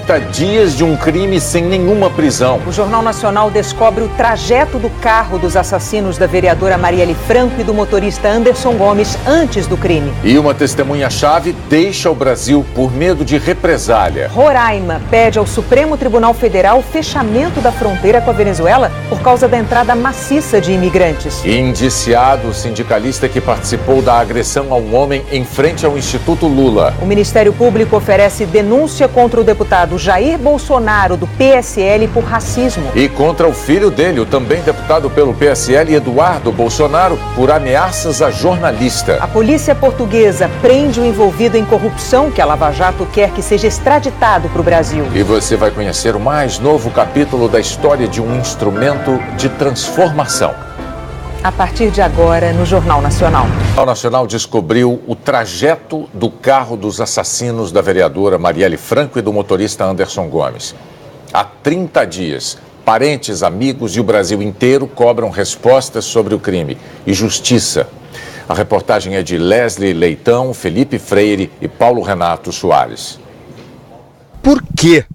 30 dias de um crime sem nenhuma prisão. O Jornal Nacional descobre o trajeto do carro dos assassinos da vereadora Marielle Franco e do motorista Anderson Gomes antes do crime. E uma testemunha-chave deixa o Brasil por medo de represália. Roraima pede ao Supremo Tribunal Federal o fechamento da fronteira com a Venezuela por causa da entrada maciça de imigrantes. Indiciado o sindicalista que participou da agressão a um homem em frente ao Instituto Lula. O Ministério Público oferece denúncia contra o deputado Jair Bolsonaro, do PSL, por racismo. E contra o filho dele, o também deputado pelo PSL, Eduardo Bolsonaro, por ameaças a jornalista. A polícia portuguesa prende o envolvido em corrupção que a Lava Jato quer que seja extraditado para o Brasil. E você vai conhecer o mais novo capítulo da história de um instrumento de transformação. A partir de agora, no Jornal Nacional. O Jornal Nacional descobriu o trajeto do carro dos assassinos da vereadora Marielle Franco e do motorista Anderson Gomes. Há 30 dias, parentes, amigos e o Brasil inteiro cobram respostas sobre o crime e justiça. A reportagem é de Leslie Leitão, Felipe Freire e Paulo Renato Soares. Por quê?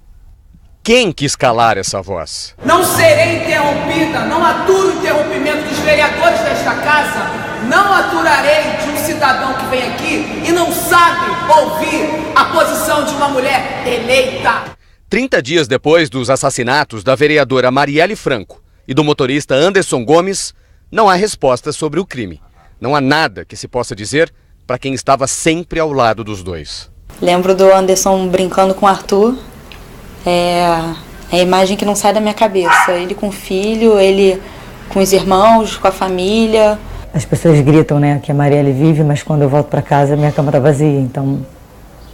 Quem quis calar essa voz? Não serei interrompida, não aturo o interrompimento dos vereadores desta casa, não aturarei de um cidadão que vem aqui e não sabe ouvir a posição de uma mulher eleita. 30 dias depois dos assassinatos da vereadora Marielle Franco e do motorista Anderson Gomes, não há resposta sobre o crime. Não há nada que se possa dizer para quem estava sempre ao lado dos dois. Lembro do Anderson brincando com o Arthur. É a imagem que não sai da minha cabeça. Ele com o filho, ele com os irmãos, com a família. As pessoas gritam, né, que a Marielle vive, mas quando eu volto para casa minha cama tá vazia. Então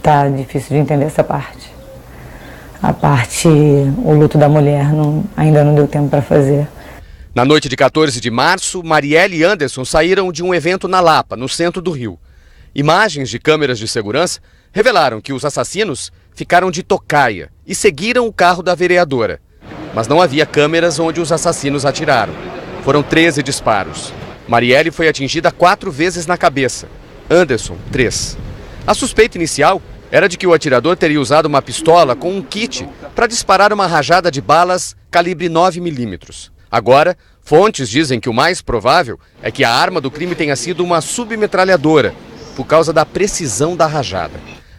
tá difícil de entender essa parte. A parte, o luto da mulher, ainda não deu tempo para fazer. Na noite de 14 de março, Marielle e Anderson saíram de um evento na Lapa, no centro do Rio. Imagens de câmeras de segurança revelaram que os assassinos ficaram de tocaia e seguiram o carro da vereadora. Mas não havia câmeras onde os assassinos atiraram. Foram 13 disparos. Marielle foi atingida 4 vezes na cabeça. Anderson, 3. A suspeita inicial era de que o atirador teria usado uma pistola com um kit para disparar uma rajada de balas calibre 9mm. Agora, fontes dizem que o mais provável é que a arma do crime tenha sido uma submetralhadora, por causa da precisão da rajada.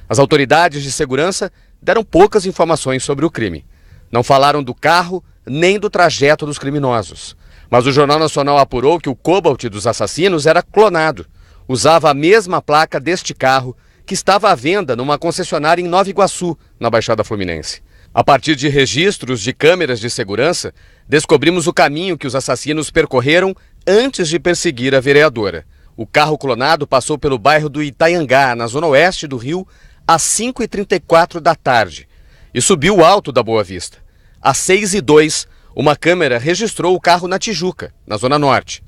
As autoridades de segurança deram poucas informações sobre o crime. Não falaram do carro nem do trajeto dos criminosos. Mas o Jornal Nacional apurou que o Cobalt dos assassinos era clonado. Usava a mesma placa deste carro que estava à venda numa concessionária em Nova Iguaçu, na Baixada Fluminense. A partir de registros de câmeras de segurança, descobrimos o caminho que os assassinos percorreram antes de perseguir a vereadora. O carro clonado passou pelo bairro do Itaiangá, na zona oeste do Rio, às 5h34 da tarde e subiu o alto da Boa Vista. Às 6h02, uma câmera registrou o carro na Tijuca, na zona norte.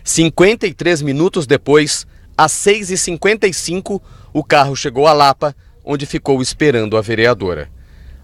53 minutos depois, às 6h55, o carro chegou a Lapa, onde ficou esperando a vereadora.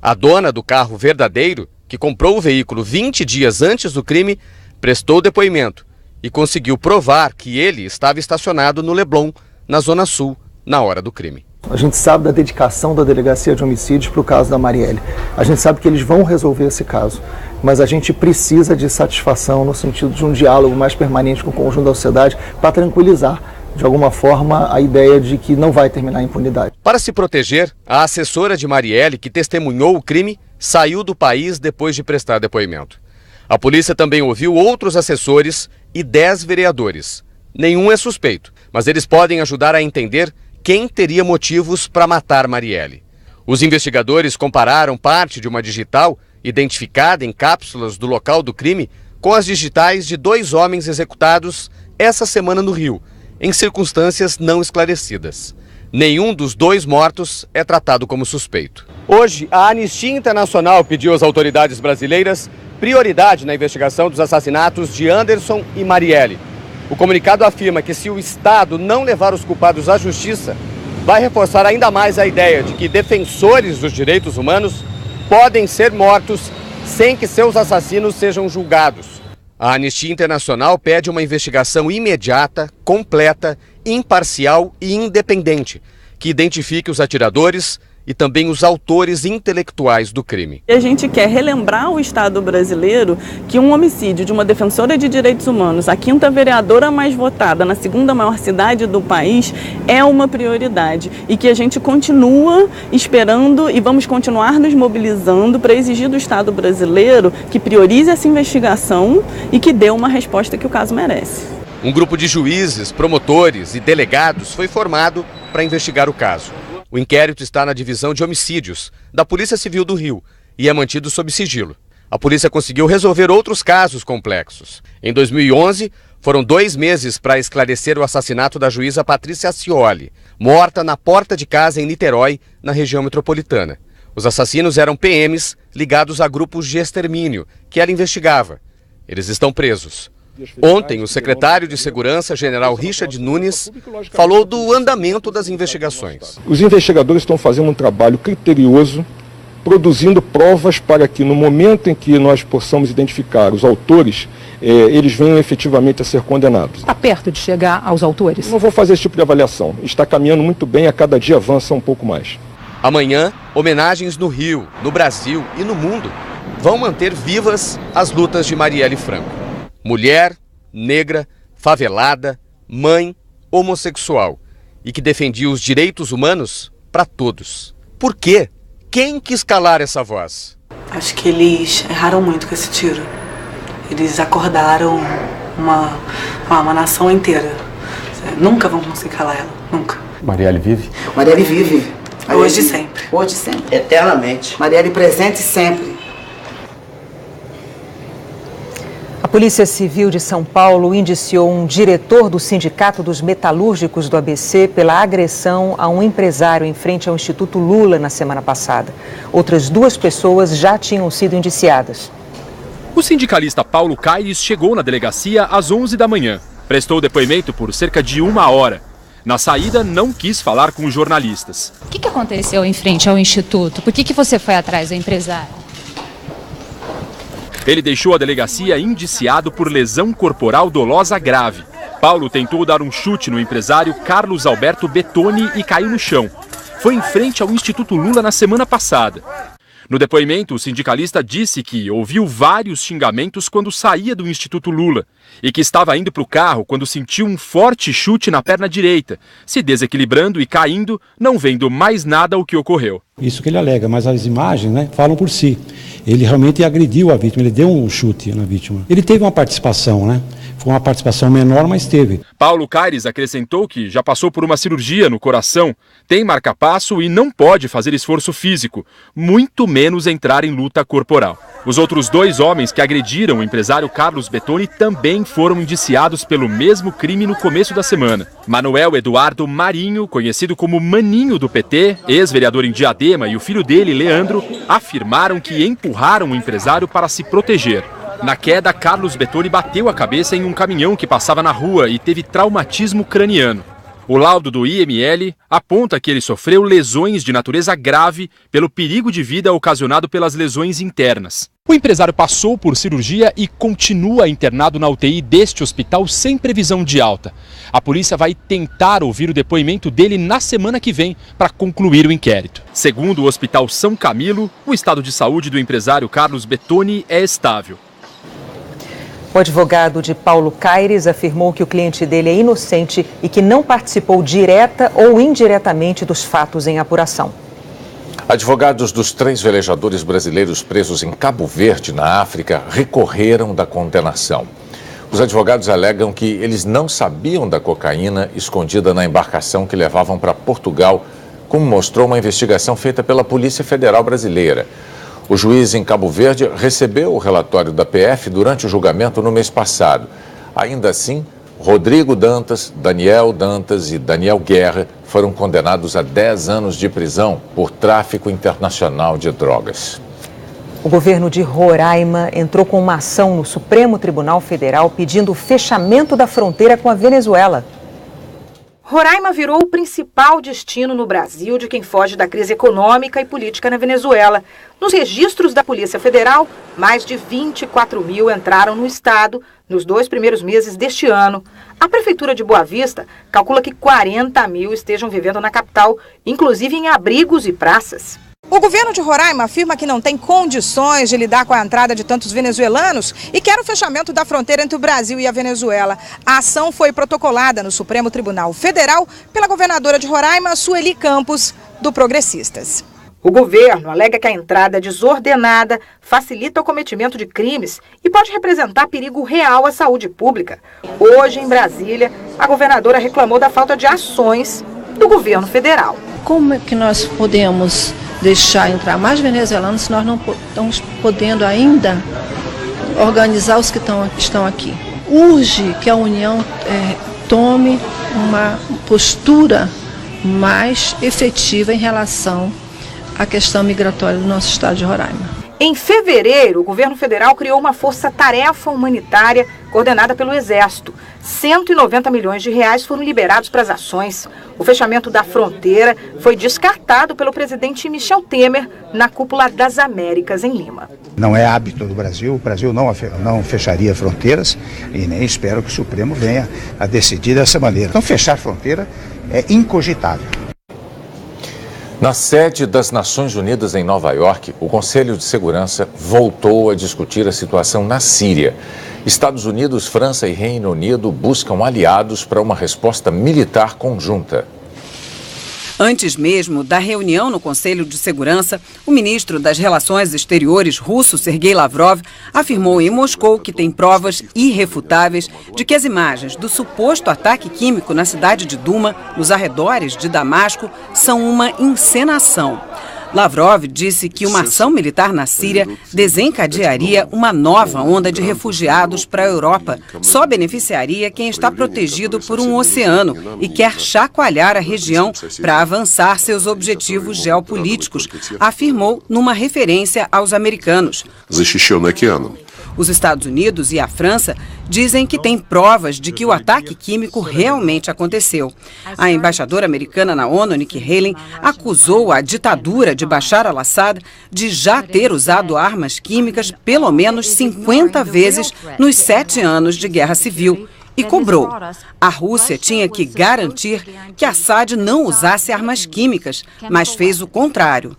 A dona do carro verdadeiro, que comprou o veículo 20 dias antes do crime, prestou depoimento e conseguiu provar que ele estava estacionado no Leblon, na Zona Sul, na hora do crime. A gente sabe da dedicação da Delegacia de Homicídios para o caso da Marielle. A gente sabe que eles vão resolver esse caso, mas a gente precisa de satisfação no sentido de um diálogo mais permanente com o conjunto da sociedade para tranquilizar, de alguma forma, a ideia de que não vai terminar a impunidade. Para se proteger, a assessora de Marielle, que testemunhou o crime, saiu do país depois de prestar depoimento. A polícia também ouviu outros assessores e 10 vereadores. Nenhum é suspeito, mas eles podem ajudar a entender quem teria motivos para matar Marielle. Os investigadores compararam parte de uma digital identificada em cápsulas do local do crime com as digitais de 2 homens executados essa semana no Rio, em circunstâncias não esclarecidas. Nenhum dos 2 mortos é tratado como suspeito. Hoje, a Anistia Internacional pediu às autoridades brasileiras prioridade na investigação dos assassinatos de Anderson e Marielle. O comunicado afirma que se o Estado não levar os culpados à justiça, vai reforçar ainda mais a ideia de que defensores dos direitos humanos podem ser mortos sem que seus assassinos sejam julgados. A Anistia Internacional pede uma investigação imediata, completa, imparcial e independente, que identifique os atiradores e também os autores intelectuais do crime. A gente quer relembrar o Estado brasileiro que um homicídio de uma defensora de direitos humanos, a 5ª vereadora mais votada na 2ª maior cidade do país, é uma prioridade e que a gente continua esperando e vamos continuar nos mobilizando para exigir do Estado brasileiro que priorize essa investigação e que dê uma resposta que o caso merece. Um grupo de juízes, promotores e delegados foi formado para investigar o caso. O inquérito está na divisão de homicídios da Polícia Civil do Rio e é mantido sob sigilo. A polícia conseguiu resolver outros casos complexos. Em 2011, foram 2 meses para esclarecer o assassinato da juíza Patrícia Scioli, morta na porta de casa em Niterói, na região metropolitana. Os assassinos eram PMs ligados a grupos de extermínio, que ela investigava. Eles estão presos. Ontem, o secretário de Segurança, general Richard Nunes, falou do andamento das investigações. Os investigadores estão fazendo um trabalho criterioso, produzindo provas para que, no momento em que nós possamos identificar os autores, eles venham efetivamente a ser condenados. Está perto de chegar aos autores? Não vou fazer esse tipo de avaliação. Está caminhando muito bem, a cada dia avança um pouco mais. Amanhã, homenagens no Rio, no Brasil e no mundo vão manter vivas as lutas de Marielle Franco. Mulher, negra, favelada, mãe, homossexual e que defendia os direitos humanos para todos. Por quê? Quem quis calar essa voz? Acho que eles erraram muito com esse tiro. Eles acordaram uma nação inteira. Nunca vão conseguir calar ela, nunca. Marielle vive? Marielle vive. Hoje e sempre. Hoje e sempre. Eternamente. Marielle presente sempre. A Polícia Civil de São Paulo indiciou um diretor do Sindicato dos Metalúrgicos do ABC pela agressão a um empresário em frente ao Instituto Lula na semana passada. Outras 2 pessoas já tinham sido indiciadas. O sindicalista Paulo Caires chegou na delegacia às 11 da manhã. Prestou depoimento por cerca de 1 hora. Na saída, não quis falar com os jornalistas. O que aconteceu em frente ao Instituto? Por que você foi atrás do empresário? Ele deixou a delegacia indiciado por lesão corporal dolosa grave. Paulo tentou dar um chute no empresário Carlos Alberto Bettoni e caiu no chão. Foi em frente ao Instituto Lula na semana passada. No depoimento, o sindicalista disse que ouviu vários xingamentos quando saía do Instituto Lula e que estava indo para o carro quando sentiu um forte chute na perna direita, se desequilibrando e caindo, não vendo mais nada o que ocorreu. Isso que ele alega, mas as imagens, falam por si. Ele realmente agrediu a vítima, ele deu um chute na vítima. Ele teve uma participação, Foi uma participação menor, mas teve. Paulo Caires acrescentou que já passou por uma cirurgia no coração, tem marca-passo e não pode fazer esforço físico, muito menos entrar em luta corporal. Os outros 2 homens que agrediram o empresário Carlos Bettoni também foram indiciados pelo mesmo crime no começo da semana. Manuel Eduardo Marinho, conhecido como Maninho do PT, ex-vereador em Diadema, e o filho dele, Leandro, afirmaram que empurraram o empresário para se proteger. Na queda, Carlos Bettoni bateu a cabeça em um caminhão que passava na rua e teve traumatismo craniano. O laudo do IML aponta que ele sofreu lesões de natureza grave pelo perigo de vida ocasionado pelas lesões internas. O empresário passou por cirurgia e continua internado na UTI deste hospital sem previsão de alta. A polícia vai tentar ouvir o depoimento dele na semana que vem para concluir o inquérito. Segundo o Hospital São Camilo, o estado de saúde do empresário Carlos Bettoni é estável. O advogado de Paulo Caires afirmou que o cliente dele é inocente e que não participou direta ou indiretamente dos fatos em apuração. Advogados dos 3 velejadores brasileiros presos em Cabo Verde, na África, recorreram da condenação. Os advogados alegam que eles não sabiam da cocaína escondida na embarcação que levavam para Portugal, como mostrou uma investigação feita pela Polícia Federal Brasileira. O juiz em Cabo Verde recebeu o relatório da PF durante o julgamento no mês passado. Ainda assim, Rodrigo Dantas, Daniel Dantas e Daniel Guerra foram condenados a 10 anos de prisão por tráfico internacional de drogas. O governo de Roraima entrou com uma ação no Supremo Tribunal Federal pedindo o fechamento da fronteira com a Venezuela. Roraima virou o principal destino no Brasil de quem foge da crise econômica e política na Venezuela. Nos registros da Polícia Federal, mais de 24 mil entraram no estado nos 2 primeiros meses deste ano. A Prefeitura de Boa Vista calcula que 40 mil estejam vivendo na capital, inclusive em abrigos e praças. O governo de Roraima afirma que não tem condições de lidar com a entrada de tantos venezuelanos e quer o fechamento da fronteira entre o Brasil e a Venezuela. A ação foi protocolada no Supremo Tribunal Federal pela governadora de Roraima, Sueli Campos, do Progressistas. O governo alega que a entrada desordenada facilita o cometimento de crimes e pode representar perigo real à saúde pública. Hoje, em Brasília, a governadora reclamou da falta de ações do governo federal. Como é que nós podemos deixar entrar mais venezuelanos se nós não estamos podendo ainda organizar os que estão aqui? Urge que a União tome uma postura mais efetiva em relação à questão migratória do nosso estado de Roraima. Em fevereiro, o governo federal criou uma força-tarefa humanitária coordenada pelo Exército. 190 milhões de reais foram liberados para as ações. O fechamento da fronteira foi descartado pelo presidente Michel Temer na Cúpula das Américas, em Lima. Não é hábito do Brasil, o Brasil não fecharia fronteiras e nem espero que o Supremo venha a decidir dessa maneira. Então, fechar fronteira é incogitável. Na sede das Nações Unidas em Nova York, o Conselho de Segurança voltou a discutir a situação na Síria. Estados Unidos, França e Reino Unido buscam aliados para uma resposta militar conjunta. Antes mesmo da reunião no Conselho de Segurança, o ministro das Relações Exteriores russo, Sergei Lavrov, afirmou em Moscou que tem provas irrefutáveis de que as imagens do suposto ataque químico na cidade de Duma, nos arredores de Damasco, são uma encenação. Lavrov disse que uma ação militar na Síria desencadearia uma nova onda de refugiados para a Europa. Só beneficiaria quem está protegido por um oceano e quer chacoalhar a região para avançar seus objetivos geopolíticos, afirmou numa referência aos americanos. Os Estados Unidos e a França dizem que têm provas de que o ataque químico realmente aconteceu. A embaixadora americana na ONU, Nikki Haley, acusou a ditadura de Bashar al-Assad de já ter usado armas químicas pelo menos 50 vezes nos 7 anos de guerra civil e cobrou. A Rússia tinha que garantir que Assad não usasse armas químicas, mas fez o contrário.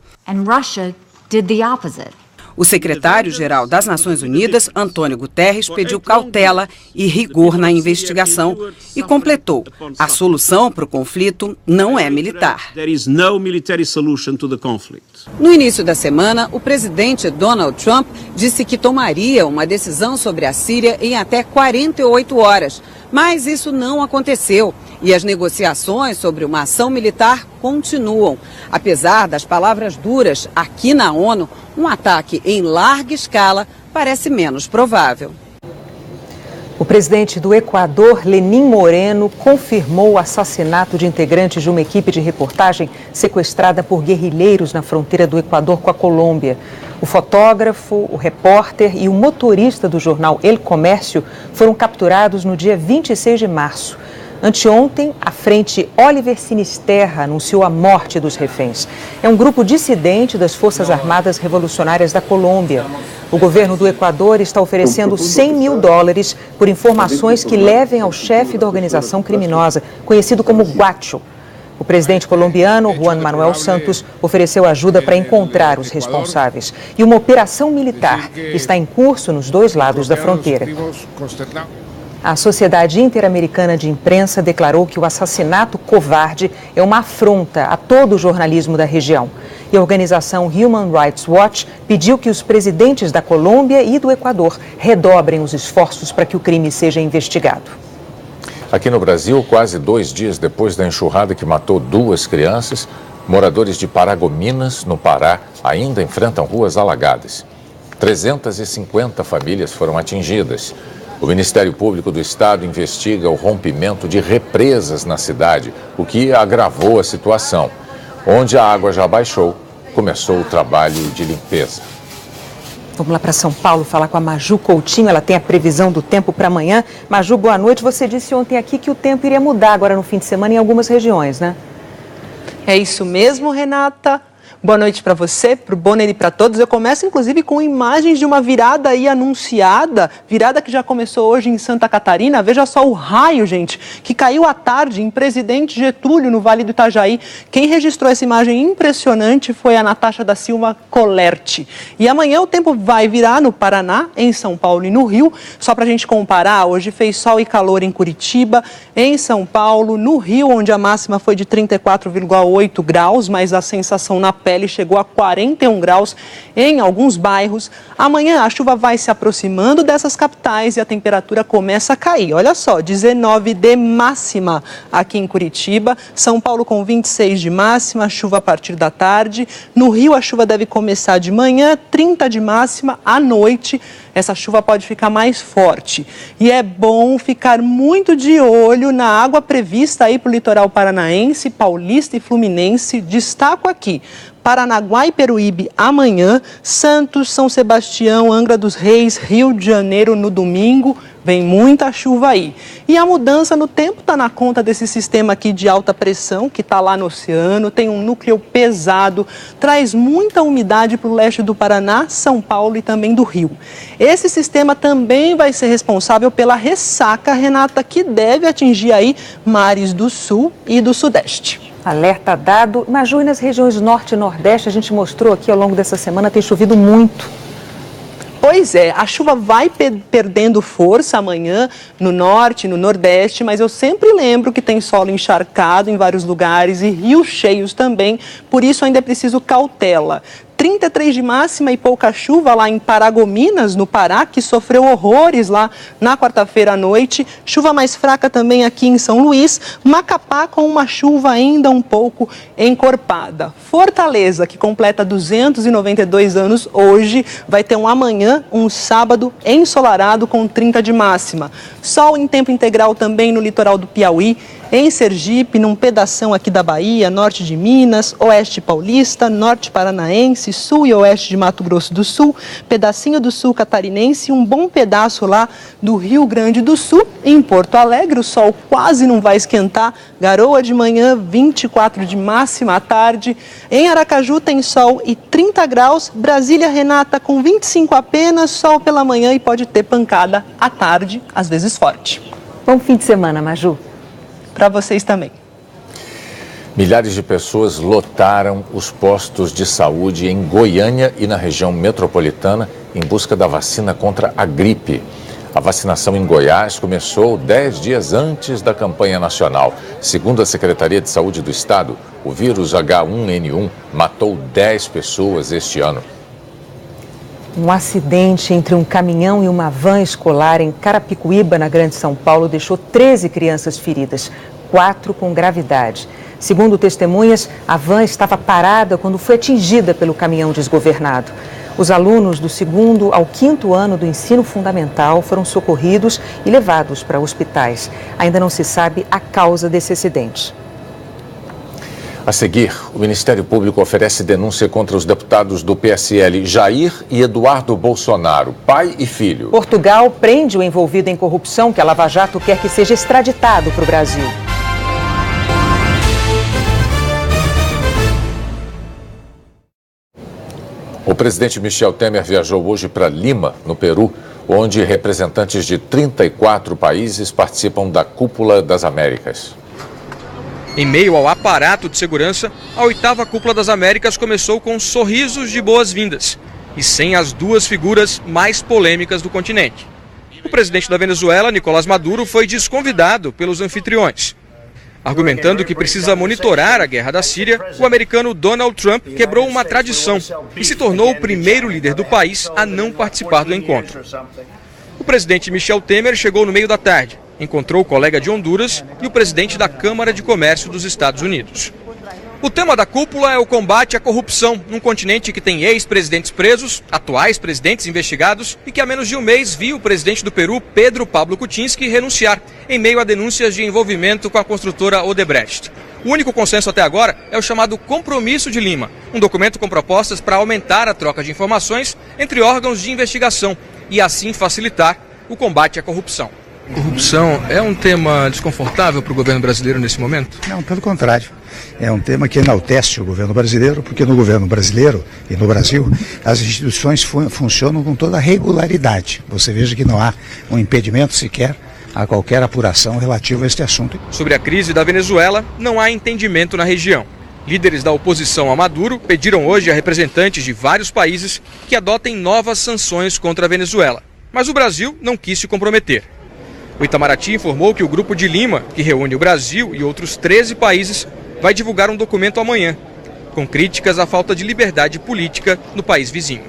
O secretário-geral das Nações Unidas, Antônio Guterres, pediu cautela e rigor na investigação e completou: a solução para o conflito não é militar. No início da semana, o presidente Donald Trump disse que tomaria uma decisão sobre a Síria em até 48 horas. Mas isso não aconteceu e as negociações sobre uma ação militar continuam. Apesar das palavras duras aqui na ONU, um ataque em larga escala parece menos provável. O presidente do Equador, Lenín Moreno, confirmou o assassinato de integrantes de uma equipe de reportagem sequestrada por guerrilheiros na fronteira do Equador com a Colômbia. O fotógrafo, o repórter e o motorista do jornal El Comércio foram capturados no dia 26 de março. Anteontem, a frente Oliver Sinisterra anunciou a morte dos reféns. É um grupo dissidente das Forças Armadas Revolucionárias da Colômbia. O governo do Equador está oferecendo $100 mil por informações que levem ao chefe da organização criminosa, conhecido como Guacho. O presidente colombiano, Juan Manuel Santos, ofereceu ajuda para encontrar os responsáveis. E uma operação militar está em curso nos dois lados da fronteira. A Sociedade Interamericana de Imprensa declarou que o assassinato covarde é uma afronta a todo o jornalismo da região. E a organização Human Rights Watch pediu que os presidentes da Colômbia e do Equador redobrem os esforços para que o crime seja investigado. Aqui no Brasil, quase 2 dias depois da enxurrada que matou 2 crianças, moradores de Paragominas, no Pará, ainda enfrentam ruas alagadas. 350 famílias foram atingidas. O Ministério Público do Estado investiga o rompimento de represas na cidade, o que agravou a situação. Onde a água já baixou, começou o trabalho de limpeza. Vamos lá para São Paulo falar com a Maju Coutinho, ela tem a previsão do tempo para amanhã. Maju, boa noite. Você disse ontem aqui que o tempo iria mudar agora no fim de semana em algumas regiões, né? É isso mesmo, Renata. Boa noite para você, para o Bonner e para todos. Eu começo, inclusive, com imagens de uma virada aí anunciada, virada que já começou hoje em Santa Catarina. Veja só o raio, gente, que caiu à tarde em Presidente Getúlio, no Vale do Itajaí. Quem registrou essa imagem impressionante foi a Natasha da Silva Colerti. E amanhã o tempo vai virar no Paraná, em São Paulo e no Rio. Só para a gente comparar, hoje fez sol e calor em Curitiba, em São Paulo, no Rio, onde a máxima foi de 34,8 graus, mas a sensação na pele chegou a 41 graus em alguns bairros. Amanhã a chuva vai se aproximando dessas capitais e a temperatura começa a cair. Olha só, 19 de máxima aqui em Curitiba, São Paulo com 26 de máxima, chuva a partir da tarde. No Rio a chuva deve começar de manhã, 30 de máxima, à noite essa chuva pode ficar mais forte. E é bom ficar muito de olho na água prevista aí para o litoral paranaense, paulista e fluminense. Destaco aqui Paranaguá e Peruíbe amanhã, Santos, São Sebastião, Angra dos Reis, Rio de Janeiro no domingo. Vem muita chuva aí. E a mudança no tempo está na conta desse sistema aqui de alta pressão, que está lá no oceano, tem um núcleo pesado, traz muita umidade para o leste do Paraná, São Paulo e também do Rio. Esse sistema também vai ser responsável pela ressaca, Renata, que deve atingir aí mares do sul e do sudeste. Alerta dado. Maju, e nas regiões norte e nordeste, a gente mostrou aqui ao longo dessa semana, tem chovido muito. Pois é, a chuva vai perdendo força amanhã no norte, no nordeste, mas eu sempre lembro que tem solo encharcado em vários lugares e rios cheios também, por isso ainda é preciso cautela. 33 de máxima e pouca chuva lá em Paragominas, no Pará, que sofreu horrores lá na quarta-feira à noite. Chuva mais fraca também aqui em São Luís. Macapá com uma chuva ainda um pouco encorpada. Fortaleza, que completa 292 anos hoje, vai ter um amanhã, um sábado ensolarado com 30 de máxima. Sol em tempo integral também no litoral do Piauí. Em Sergipe, num pedação aqui da Bahia, norte de Minas, oeste paulista, norte paranaense, sul e oeste de Mato Grosso do Sul, pedacinho do sul catarinense e um bom pedaço lá do Rio Grande do Sul. Em Porto Alegre, o sol quase não vai esquentar, garoa de manhã, 24 de máxima à tarde. Em Aracaju tem sol e 30 graus, Brasília, Renata, com 25 apenas, sol pela manhã e pode ter pancada à tarde, às vezes forte. Bom fim de semana, Maju. Para vocês também. Milhares de pessoas lotaram os postos de saúde em Goiânia e na região metropolitana em busca da vacina contra a gripe. A vacinação em Goiás começou 10 dias antes da campanha nacional. Segundo a Secretaria de Saúde do Estado, o vírus H1N1 matou 10 pessoas este ano. Um acidente entre um caminhão e uma van escolar em Carapicuíba, na Grande São Paulo, deixou 13 crianças feridas, 4 com gravidade. Segundo testemunhas, a van estava parada quando foi atingida pelo caminhão desgovernado. Os alunos do 2º ao 5º ano do ensino fundamental foram socorridos e levados para hospitais. Ainda não se sabe a causa desse acidente. A seguir, o Ministério Público oferece denúncia contra os deputados do PSL Jair e Eduardo Bolsonaro, pai e filho. Portugal prende o envolvido em corrupção que a Lava Jato quer que seja extraditado para o Brasil. O presidente Michel Temer viajou hoje para Lima, no Peru, onde representantes de 34 países participam da Cúpula das Américas. Em meio ao aparato de segurança, a 8ª Cúpula das Américas começou com sorrisos de boas-vindas e sem as duas figuras mais polêmicas do continente. O presidente da Venezuela, Nicolás Maduro, foi desconvidado pelos anfitriões. Argumentando que precisa monitorar a guerra da Síria, o americano Donald Trump quebrou uma tradição e se tornou o primeiro líder do país a não participar do encontro. O presidente Michel Temer chegou no meio da tarde. Encontrou o colega de Honduras e o presidente da Câmara de Comércio dos Estados Unidos. O tema da cúpula é o combate à corrupção, num continente que tem ex-presidentes presos, atuais presidentes investigados e que há menos de um mês viu o presidente do Peru, Pedro Pablo Kuczynski, renunciar em meio a denúncias de envolvimento com a construtora Odebrecht. O único consenso até agora é o chamado Compromisso de Lima, um documento com propostas para aumentar a troca de informações entre órgãos de investigação e assim facilitar o combate à corrupção. Corrupção é um tema desconfortável para o governo brasileiro nesse momento? Não, pelo contrário. É um tema que enaltece o governo brasileiro, porque no governo brasileiro e no Brasil, as instituições funcionam com toda a regularidade. Você veja que não há um impedimento sequer a qualquer apuração relativa a este assunto. Sobre a crise da Venezuela, não há entendimento na região. Líderes da oposição a Maduro pediram hoje a representantes de vários países que adotem novas sanções contra a Venezuela. Mas o Brasil não quis se comprometer. O Itamaraty informou que o Grupo de Lima, que reúne o Brasil e outros 13 países, vai divulgar um documento amanhã, com críticas à falta de liberdade política no país vizinho.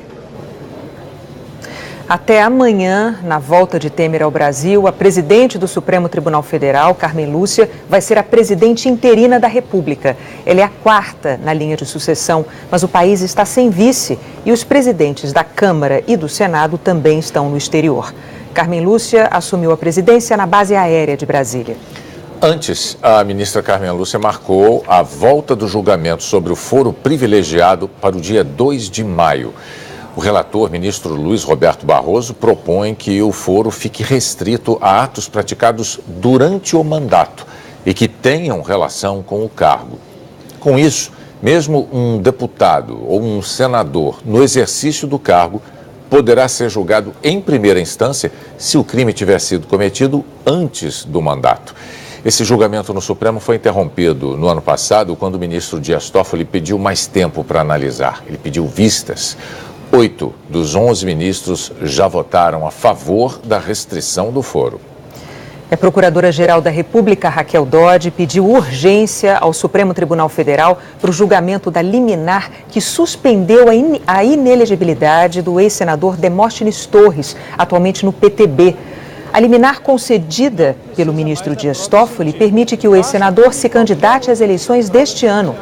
Até amanhã, na volta de Temer ao Brasil, a presidente do Supremo Tribunal Federal, Carmen Lúcia, vai ser a presidente interina da República. Ela é a quarta na linha de sucessão, mas o país está sem vice e os presidentes da Câmara e do Senado também estão no exterior. Carmen Lúcia assumiu a presidência na base aérea de Brasília. Antes, a ministra Carmen Lúcia marcou a volta do julgamento sobre o foro privilegiado para o dia 2 de maio. O relator, ministro Luiz Roberto Barroso, propõe que o foro fique restrito a atos praticados durante o mandato e que tenham relação com o cargo. Com isso, mesmo um deputado ou um senador no exercício do cargo poderá ser julgado em primeira instância se o crime tiver sido cometido antes do mandato. Esse julgamento no Supremo foi interrompido no ano passado, quando o ministro Dias Toffoli pediu mais tempo para analisar. Ele pediu vistas. 8 dos 11 ministros já votaram a favor da restrição do foro. A Procuradora-Geral da República, Raquel Dodge, pediu urgência ao Supremo Tribunal Federal para o julgamento da liminar que suspendeu a inelegibilidade do ex-senador Demóstenes Torres, atualmente no PTB. A liminar concedida pelo ministro Dias Toffoli permite que o ex-senador se candidate às eleições deste ano,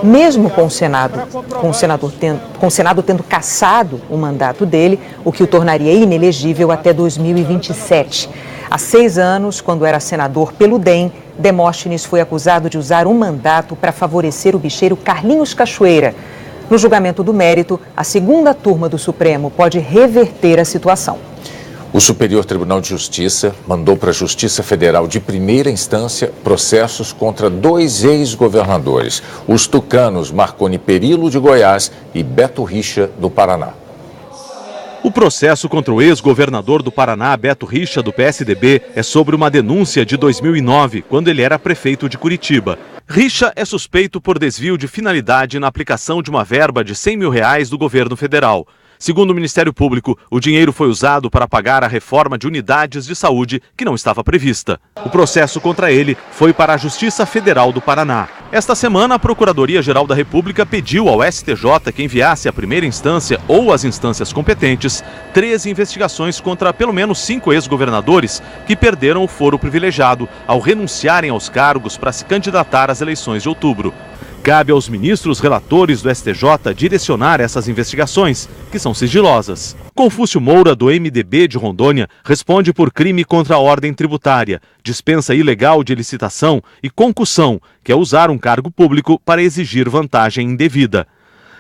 mesmo com o Senado tendo cassado o mandato dele, o que o tornaria inelegível até 2027. Há 6 anos, quando era senador pelo DEM, Demóstenes foi acusado de usar um mandato para favorecer o bicheiro Carlinhos Cachoeira. No julgamento do mérito, a segunda turma do Supremo pode reverter a situação. O Superior Tribunal de Justiça mandou para a Justiça Federal de primeira instância processos contra 2 ex-governadores, os tucanos Marconi Perillo, de Goiás, e Beto Richa, do Paraná. O processo contra o ex-governador do Paraná, Beto Richa, do PSDB, é sobre uma denúncia de 2009, quando ele era prefeito de Curitiba. Richa é suspeito por desvio de finalidade na aplicação de uma verba de R$100 mil do governo federal. Segundo o Ministério Público, o dinheiro foi usado para pagar a reforma de unidades de saúde que não estava prevista. O processo contra ele foi para a Justiça Federal do Paraná. Esta semana, a Procuradoria-Geral da República pediu ao STJ que enviasse à primeira instância ou às instâncias competentes 13 investigações contra pelo menos 5 ex-governadores que perderam o foro privilegiado ao renunciarem aos cargos para se candidatar às eleições de outubro. Cabe aos ministros relatores do STJ direcionar essas investigações, que são sigilosas. Confúcio Moura, do MDB de Rondônia, responde por crime contra a ordem tributária, dispensa ilegal de licitação e concussão, que é usar um cargo público para exigir vantagem indevida.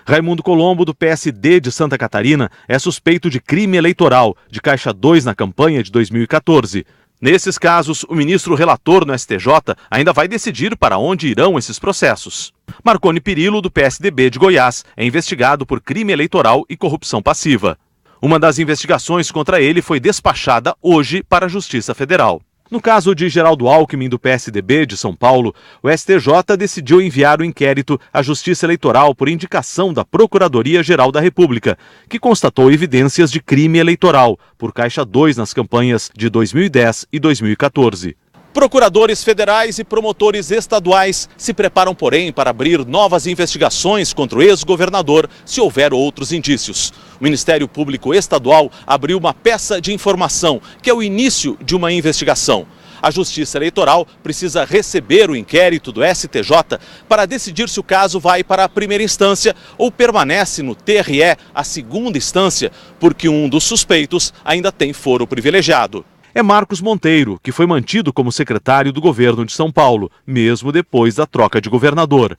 Raimundo Colombo, do PSD de Santa Catarina, é suspeito de crime eleitoral, de Caixa 2 na campanha de 2014. Nesses casos, o ministro relator no STJ ainda vai decidir para onde irão esses processos. Marconi Perillo, do PSDB de Goiás, é investigado por crime eleitoral e corrupção passiva. Uma das investigações contra ele foi despachada hoje para a Justiça Federal. No caso de Geraldo Alckmin, do PSDB de São Paulo, o STJ decidiu enviar o inquérito à Justiça Eleitoral por indicação da Procuradoria-Geral da República, que constatou evidências de crime eleitoral por Caixa 2 nas campanhas de 2010 e 2014. Procuradores federais e promotores estaduais se preparam, porém, para abrir novas investigações contra o ex-governador se houver outros indícios. O Ministério Público Estadual abriu uma peça de informação, que é o início de uma investigação. A Justiça Eleitoral precisa receber o inquérito do STJ para decidir se o caso vai para a primeira instância ou permanece no TRE, a segunda instância, porque um dos suspeitos ainda tem foro privilegiado. É Marcos Monteiro, que foi mantido como secretário do governo de São Paulo, mesmo depois da troca de governador.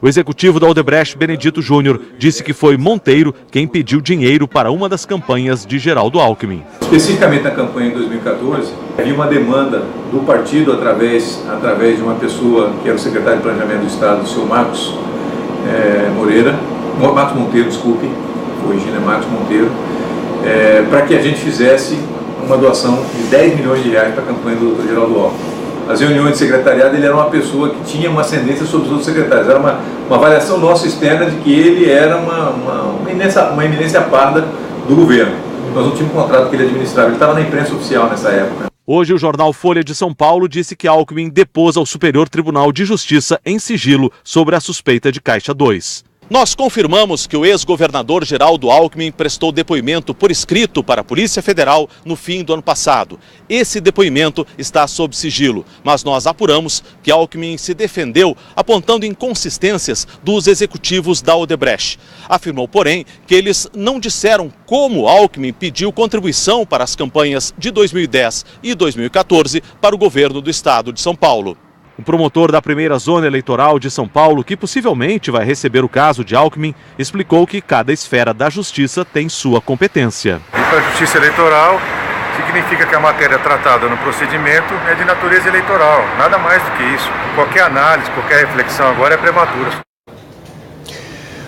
O executivo da Odebrecht, Benedito Júnior, disse que foi Monteiro quem pediu dinheiro para uma das campanhas de Geraldo Alckmin. Especificamente na campanha de 2014, havia uma demanda do partido através de uma pessoa que era o secretário de Planejamento do Estado, o senhor Marcos Monteiro, desculpe, corrigindo, é Marcos Monteiro, para que a gente fizesse uma doação de 10 milhões de reais para a campanha do Dr. Geraldo Alckmin. As reuniões de secretariado, ele era uma pessoa que tinha uma ascendência sobre os outros secretários. Era uma avaliação nossa externa de que ele era uma eminência parda do governo. Nós não tínhamos um contrato que ele administrava. Ele estava na imprensa oficial nessa época. Hoje, o jornal Folha de São Paulo disse que Alckmin depôs ao Superior Tribunal de Justiça em sigilo sobre a suspeita de Caixa 2. Nós confirmamos que o ex-governador Geraldo Alckmin prestou depoimento por escrito para a Polícia Federal no fim do ano passado. Esse depoimento está sob sigilo, mas nós apuramos que Alckmin se defendeu apontando inconsistências dos executivos da Odebrecht. Afirmou, porém, que eles não disseram como Alckmin pediu contribuição para as campanhas de 2010 e 2014 para o governo do estado de São Paulo. O promotor da primeira zona eleitoral de São Paulo, que possivelmente vai receber o caso de Alckmin, explicou que cada esfera da justiça tem sua competência. E para a justiça eleitoral, significa que a matéria tratada no procedimento é de natureza eleitoral, nada mais do que isso. Qualquer análise, qualquer reflexão agora é prematura.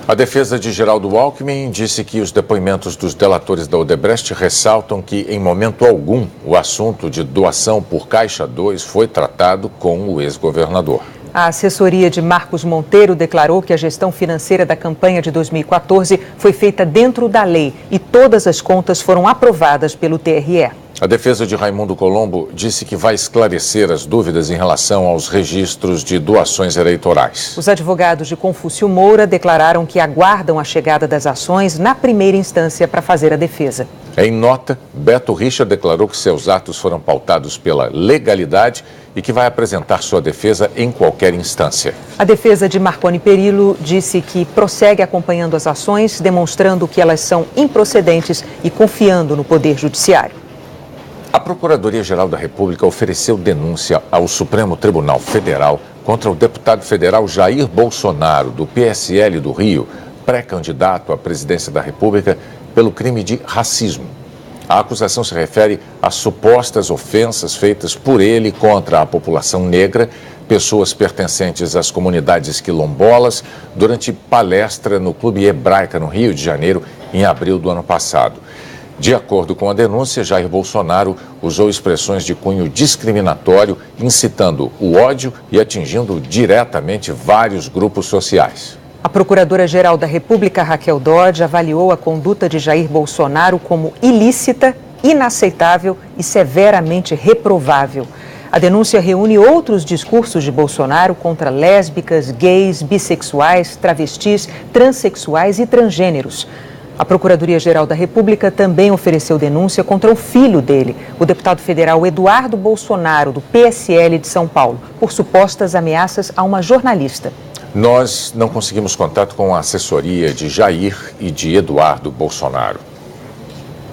A defesa de Geraldo Alckmin disse que os depoimentos dos delatores da Odebrecht ressaltam que, em momento algum, o assunto de doação por Caixa 2 foi tratado com o ex-governador. A assessoria de Marcos Monteiro declarou que a gestão financeira da campanha de 2014 foi feita dentro da lei e todas as contas foram aprovadas pelo TRE. A defesa de Raimundo Colombo disse que vai esclarecer as dúvidas em relação aos registros de doações eleitorais. Os advogados de Confúcio Moura declararam que aguardam a chegada das ações na primeira instância para fazer a defesa. Em nota, Beto Richa declarou que seus atos foram pautados pela legalidade e que vai apresentar sua defesa em qualquer instância. A defesa de Marconi Perillo disse que prossegue acompanhando as ações, demonstrando que elas são improcedentes e confiando no Poder Judiciário. A Procuradoria-Geral da República ofereceu denúncia ao Supremo Tribunal Federal contra o deputado federal Jair Bolsonaro, do PSL do Rio, pré-candidato à presidência da República, pelo crime de racismo. A acusação se refere a supostas ofensas feitas por ele contra a população negra, pessoas pertencentes às comunidades quilombolas, durante palestra no Clube Hebraica, no Rio de Janeiro, em abril do ano passado. De acordo com a denúncia, Jair Bolsonaro usou expressões de cunho discriminatório, incitando o ódio e atingindo diretamente vários grupos sociais. A Procuradora-Geral da República, Raquel Dodge, avaliou a conduta de Jair Bolsonaro como ilícita, inaceitável e severamente reprovável. A denúncia reúne outros discursos de Bolsonaro contra lésbicas, gays, bissexuais, travestis, transexuais e transgêneros. A Procuradoria-Geral da República também ofereceu denúncia contra o filho dele, o deputado federal Eduardo Bolsonaro, do PSL de São Paulo, por supostas ameaças a uma jornalista. Nós não conseguimos contato com a assessoria de Jair e de Eduardo Bolsonaro.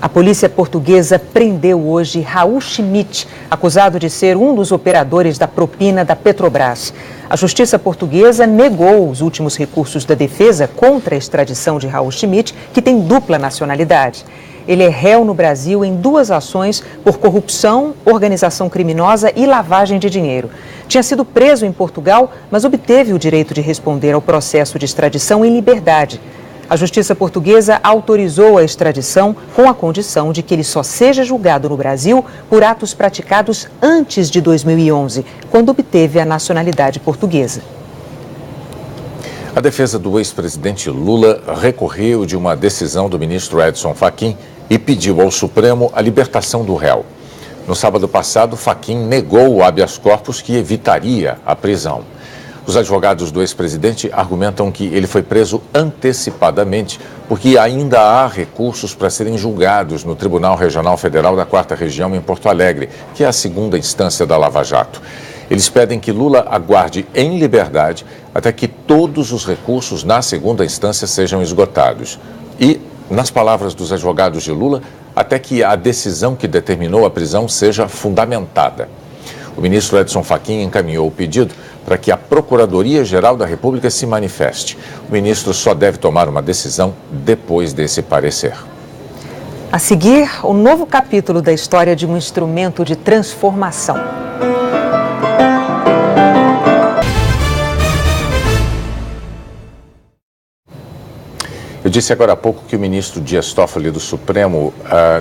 A polícia portuguesa prendeu hoje Raul Schmidt, acusado de ser um dos operadores da propina da Petrobras. A justiça portuguesa negou os últimos recursos da defesa contra a extradição de Raul Schmidt, que tem dupla nacionalidade. Ele é réu no Brasil em 2 ações por corrupção, organização criminosa e lavagem de dinheiro. Tinha sido preso em Portugal, mas obteve o direito de responder ao processo de extradição em liberdade. A justiça portuguesa autorizou a extradição com a condição de que ele só seja julgado no Brasil por atos praticados antes de 2011, quando obteve a nacionalidade portuguesa. A defesa do ex-presidente Lula recorreu de uma decisão do ministro Edson Fachin e pediu ao Supremo a libertação do réu. No sábado passado, Fachin negou o habeas corpus que evitaria a prisão. Os advogados do ex-presidente argumentam que ele foi preso antecipadamente porque ainda há recursos para serem julgados no Tribunal Regional Federal da 4ª Região em Porto Alegre, que é a segunda instância da Lava Jato. Eles pedem que Lula aguarde em liberdade até que todos os recursos na segunda instância sejam esgotados. E, nas palavras dos advogados de Lula, até que a decisão que determinou a prisão seja fundamentada. O ministro Edson Fachin encaminhou o pedido para que a Procuradoria-Geral da República se manifeste. O ministro só deve tomar uma decisão depois desse parecer. A seguir, o novo capítulo da história de um instrumento de transformação. Eu disse agora há pouco que o ministro Dias Toffoli do Supremo,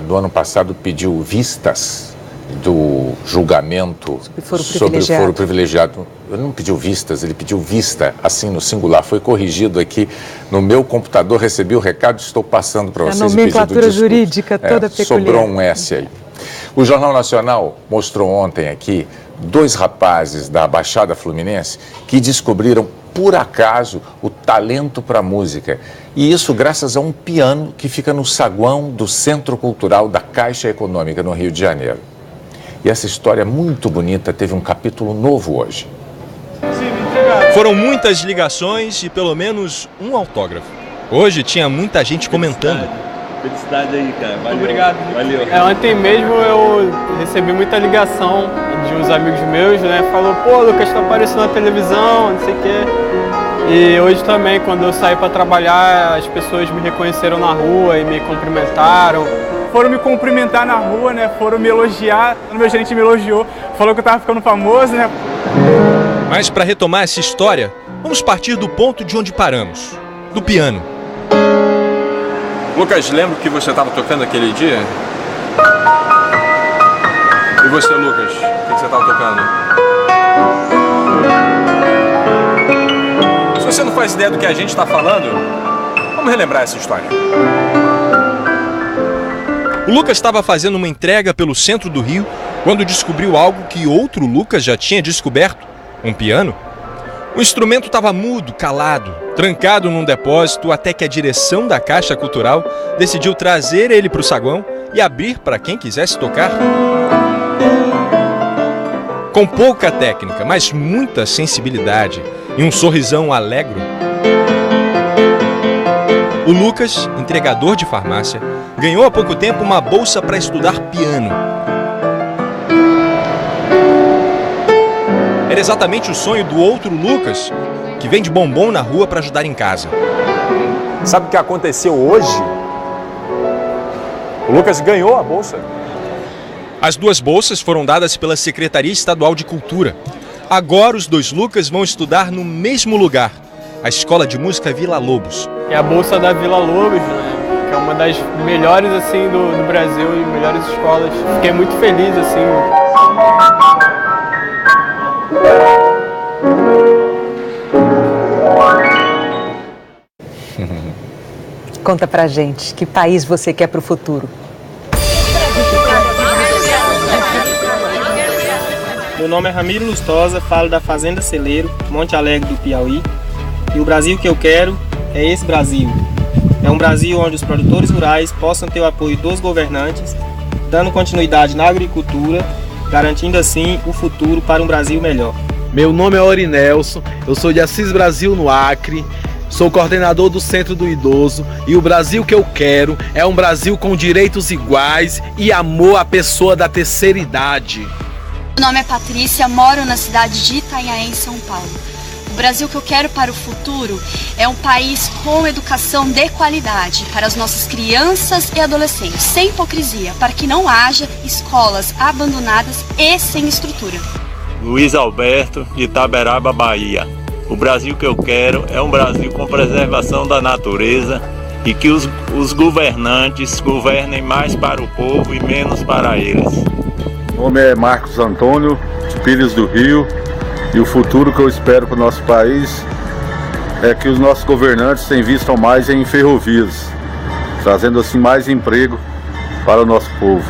no ano passado, pediu vistas do julgamento sobre o foro privilegiado. Ele não pediu vistas, ele pediu vista, assim, no singular. Foi corrigido aqui no meu computador, recebi o recado, estou passando para vocês. A nomenclatura jurídica toda peculiar. Sobrou um S aí. O Jornal Nacional mostrou ontem aqui 2 rapazes da Baixada Fluminense que descobriram, por acaso, o talento para a música. E isso graças a um piano que fica no saguão do Centro Cultural da Caixa Econômica, no Rio de Janeiro. E essa história muito bonita teve um capítulo novo hoje. Foram muitas ligações e pelo menos um autógrafo. Hoje tinha muita gente comentando. Felicidade aí, cara. Valeu. Obrigado. Valeu. Ontem mesmo eu recebi muita ligação de uns amigos meus, né? Falou, pô, Lucas, tá aparecendo na televisão, não sei o quê. E hoje também, quando eu saí para trabalhar, as pessoas me reconheceram na rua e me cumprimentaram. Foram me cumprimentar na rua, né? Foram me elogiar. O meu gerente me elogiou, falou que eu tava ficando famoso, né? Mas para retomar essa história, vamos partir do ponto de onde paramos, do piano. Lucas, lembra que você estava tocando aquele dia? E você, Lucas, o que você estava tocando? Se você não faz ideia do que a gente está falando, vamos relembrar essa história. O Lucas estava fazendo uma entrega pelo centro do Rio quando descobriu algo que outro Lucas já tinha descoberto, um piano. O instrumento estava mudo, calado, trancado num depósito até que a direção da Caixa Cultural decidiu trazer ele para o saguão e abrir para quem quisesse tocar. Com pouca técnica, mas muita sensibilidade e um sorrisão alegre, o Lucas, entregador de farmácia, ganhou há pouco tempo uma bolsa para estudar piano. Era exatamente o sonho do outro Lucas, que vende bombom na rua para ajudar em casa. Sabe o que aconteceu hoje? O Lucas ganhou a bolsa. As 2 bolsas foram dadas pela Secretaria Estadual de Cultura. Agora os 2 Lucas vão estudar no mesmo lugar, a Escola de Música Vila Lobos. É a bolsa da Vila Lobos, né? Que é uma das melhores assim do Brasil e melhores escolas. Fiquei muito feliz assim. Conta pra gente, que país você quer pro futuro? Meu nome é Ramiro Lustosa, falo da Fazenda Celeiro, Monte Alegre do Piauí. E o Brasil que eu quero é esse Brasil. É um Brasil onde os produtores rurais possam ter o apoio dos governantes, dando continuidade na agricultura, garantindo assim o futuro para um Brasil melhor. Meu nome é Orinelson, eu sou de Assis Brasil, no Acre, sou coordenador do Centro do Idoso e o Brasil que eu quero é um Brasil com direitos iguais e amor à pessoa da terceira idade. Meu nome é Patrícia, moro na cidade de Itanhaém, São Paulo. O Brasil que eu quero para o futuro é um país com educação de qualidade para as nossas crianças e adolescentes, sem hipocrisia, para que não haja escolas abandonadas e sem estrutura. Luiz Alberto, de Itaberaba, Bahia. O Brasil que eu quero é um Brasil com preservação da natureza e que os governantes governem mais para o povo e menos para eles. Meu nome é Marcos Antônio, de Pires do Rio. E o futuro que eu espero para o nosso país é que os nossos governantes invistam mais em ferrovias, trazendo assim mais emprego para o nosso povo.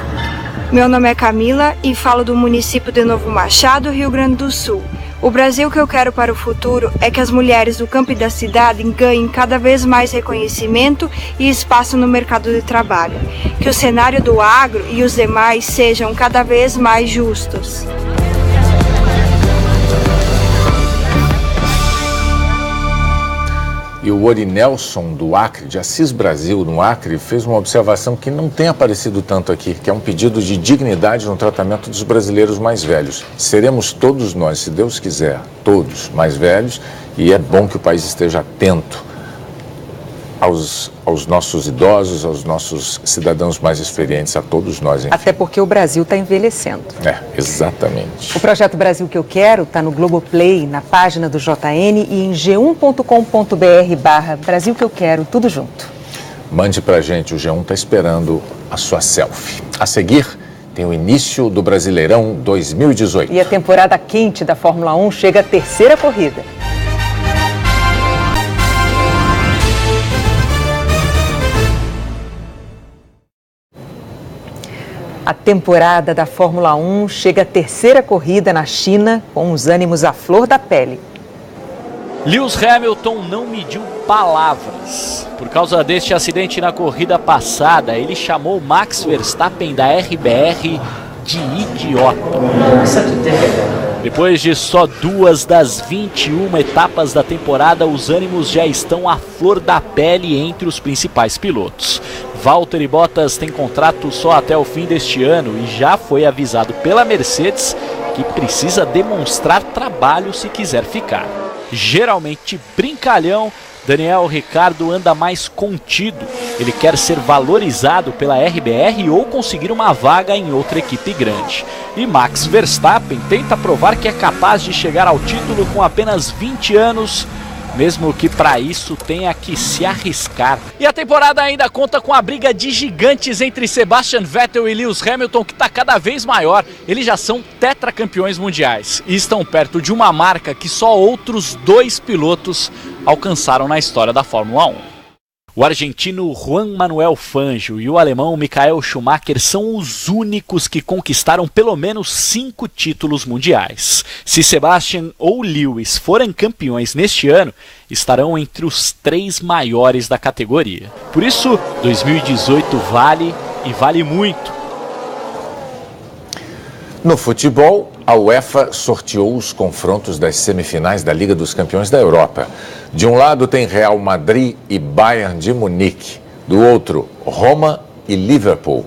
Meu nome é Camila e falo do município de Novo Machado, Rio Grande do Sul. O Brasil que eu quero para o futuro é que as mulheres do campo e da cidade ganhem cada vez mais reconhecimento e espaço no mercado de trabalho. Que o cenário do agro e os demais sejam cada vez mais justos. E o Orinelson do Acre, de Assis Brasil, no Acre, fez uma observação que não tem aparecido tanto aqui, que é um pedido de dignidade no tratamento dos brasileiros mais velhos. Seremos todos nós, se Deus quiser, todos mais velhos, e é bom que o país esteja atento aos nossos idosos, aos nossos cidadãos mais experientes, a todos nós. Enfim. Até porque o Brasil está envelhecendo. É, exatamente. O projeto Brasil que eu quero está no Globoplay, na página do JN e em g1.com.br/Brasil que eu quero, tudo junto. Mande pra gente, o G1 está esperando a sua selfie. A seguir, tem o início do Brasileirão 2018. E a temporada quente da Fórmula 1 chega à terceira corrida. A temporada da Fórmula 1 chega à terceira corrida na China, com os ânimos à flor da pele. Lewis Hamilton não mediu palavras. Por causa deste acidente na corrida passada, ele chamou Max Verstappen da RBR de idiota. Depois de só 2 das 21 etapas da temporada, os ânimos já estão à flor da pele entre os principais pilotos. Valtteri Bottas tem contrato só até o fim deste ano e já foi avisado pela Mercedes que precisa demonstrar trabalho se quiser ficar. Geralmente brincalhão, Daniel Ricciardo anda mais contido. Ele quer ser valorizado pela RBR ou conseguir uma vaga em outra equipe grande. E Max Verstappen tenta provar que é capaz de chegar ao título com apenas 20 anos, mesmo que para isso tenha que se arriscar. E a temporada ainda conta com a briga de gigantes entre Sebastian Vettel e Lewis Hamilton, que está cada vez maior. Eles já são tetracampeões mundiais e estão perto de uma marca que só outros 2 pilotos alcançaram na história da Fórmula 1. O argentino Juan Manuel Fangio e o alemão Michael Schumacher são os únicos que conquistaram pelo menos 5 títulos mundiais. Se Sebastian ou Lewis forem campeões neste ano, estarão entre os 3 maiores da categoria. Por isso, 2018 vale e vale muito. No futebol, a UEFA sorteou os confrontos das semifinais da Liga dos Campeões da Europa. De um lado tem Real Madrid e Bayern de Munique, do outro Roma e Liverpool.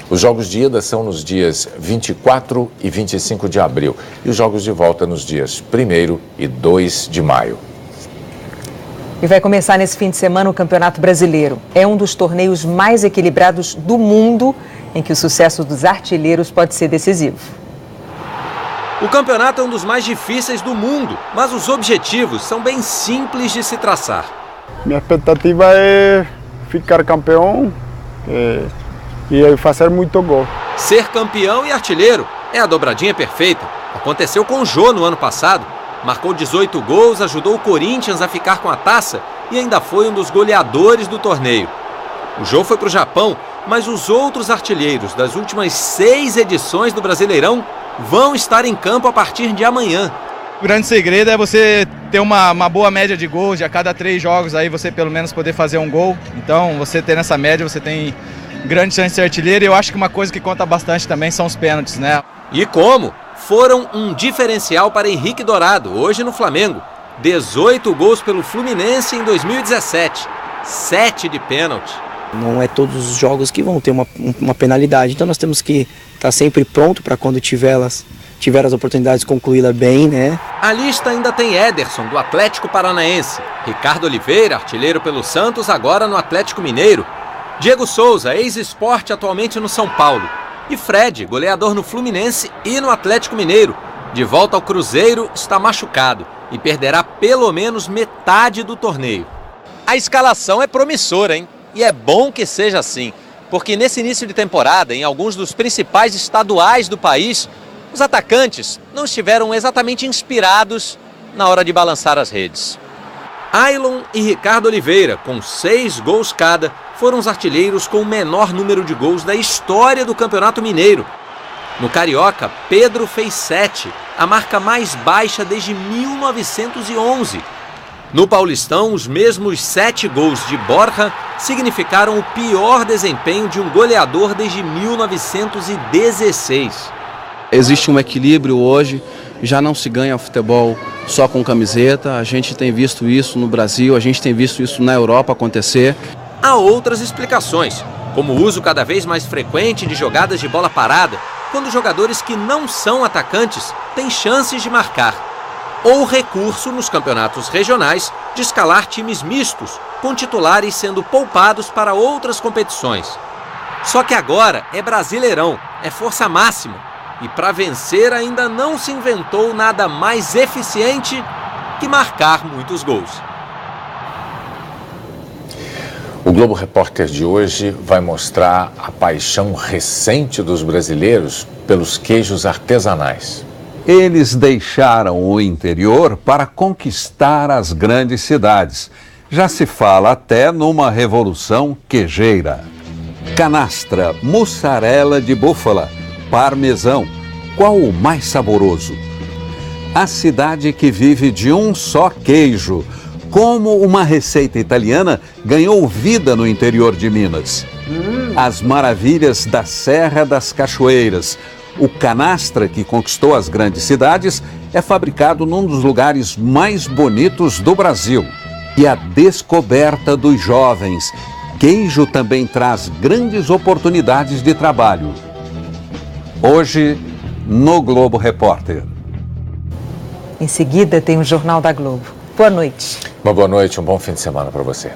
Os jogos de ida são nos dias 24 e 25 de abril e os jogos de volta nos dias 1º e 2 de maio. E vai começar nesse fim de semana o Campeonato Brasileiro. É um dos torneios mais equilibrados do mundo, em que o sucesso dos artilheiros pode ser decisivo. O campeonato é um dos mais difíceis do mundo, mas os objetivos são bem simples de se traçar. Minha expectativa é ficar campeão e fazer muito gol. Ser campeão e artilheiro é a dobradinha perfeita. Aconteceu com o Jô no ano passado. Marcou 18 gols, ajudou o Corinthians a ficar com a taça e ainda foi um dos goleadores do torneio. O Jô foi para o Japão, mas os outros artilheiros das últimas 6 edições do Brasileirão vão estar em campo a partir de amanhã. O grande segredo é você ter uma boa média de gols, de a cada 3 jogos aí você pelo menos poder fazer um gol. Então, você ter nessa média, você tem grande chance de ser artilheiro. E eu acho que uma coisa que conta bastante também são os pênaltis, né? E como? Foram um diferencial para Henrique Dourado, hoje no Flamengo. 18 gols pelo Fluminense em 2017, 7 de pênalti. Não é todos os jogos que vão ter uma penalidade, então nós temos que estar sempre pronto para quando tiver as oportunidades concluí-la bem, né? A lista ainda tem Ederson, do Atlético Paranaense, Ricardo Oliveira, artilheiro pelo Santos, agora no Atlético Mineiro, Diego Souza, ex-Sport, atualmente no São Paulo, e Fred, goleador no Fluminense e no Atlético Mineiro, de volta ao Cruzeiro, está machucado e perderá pelo menos metade do torneio. A escalação é promissora, hein? E é bom que seja assim, porque nesse início de temporada, em alguns dos principais estaduais do país, os atacantes não estiveram exatamente inspirados na hora de balançar as redes. Ailon e Ricardo Oliveira, com 6 gols cada, foram os artilheiros com o menor número de gols da história do Campeonato Mineiro. No Carioca, Pedro fez 7, a marca mais baixa desde 1911. No Paulistão, os mesmos 7 gols de Borja significaram o pior desempenho de um goleador desde 1916. Existe um equilíbrio hoje, já não se ganha futebol só com camiseta, a gente tem visto isso no Brasil, a gente tem visto isso na Europa acontecer. Há outras explicações, como o uso cada vez mais frequente de jogadas de bola parada, quando jogadores que não são atacantes têm chances de marcar. Ou recurso nos campeonatos regionais de escalar times mistos, com titulares sendo poupados para outras competições. Só que agora é Brasileirão, é força máxima, e para vencer ainda não se inventou nada mais eficiente que marcar muitos gols. O Globo Repórter de hoje vai mostrar a paixão recente dos brasileiros pelos queijos artesanais. Eles deixaram o interior para conquistar as grandes cidades. Já se fala até numa revolução queijeira. Canastra, mussarela de búfala, parmesão. Qual o mais saboroso? A cidade que vive de um só queijo. Como uma receita italiana ganhou vida no interior de Minas. As maravilhas da Serra das Cachoeiras. O canastra, que conquistou as grandes cidades, é fabricado num dos lugares mais bonitos do Brasil. E a descoberta dos jovens. Queijo também traz grandes oportunidades de trabalho. Hoje, no Globo Repórter. Em seguida, tem o Jornal da Globo. Boa noite. Uma boa noite, um bom fim de semana para você.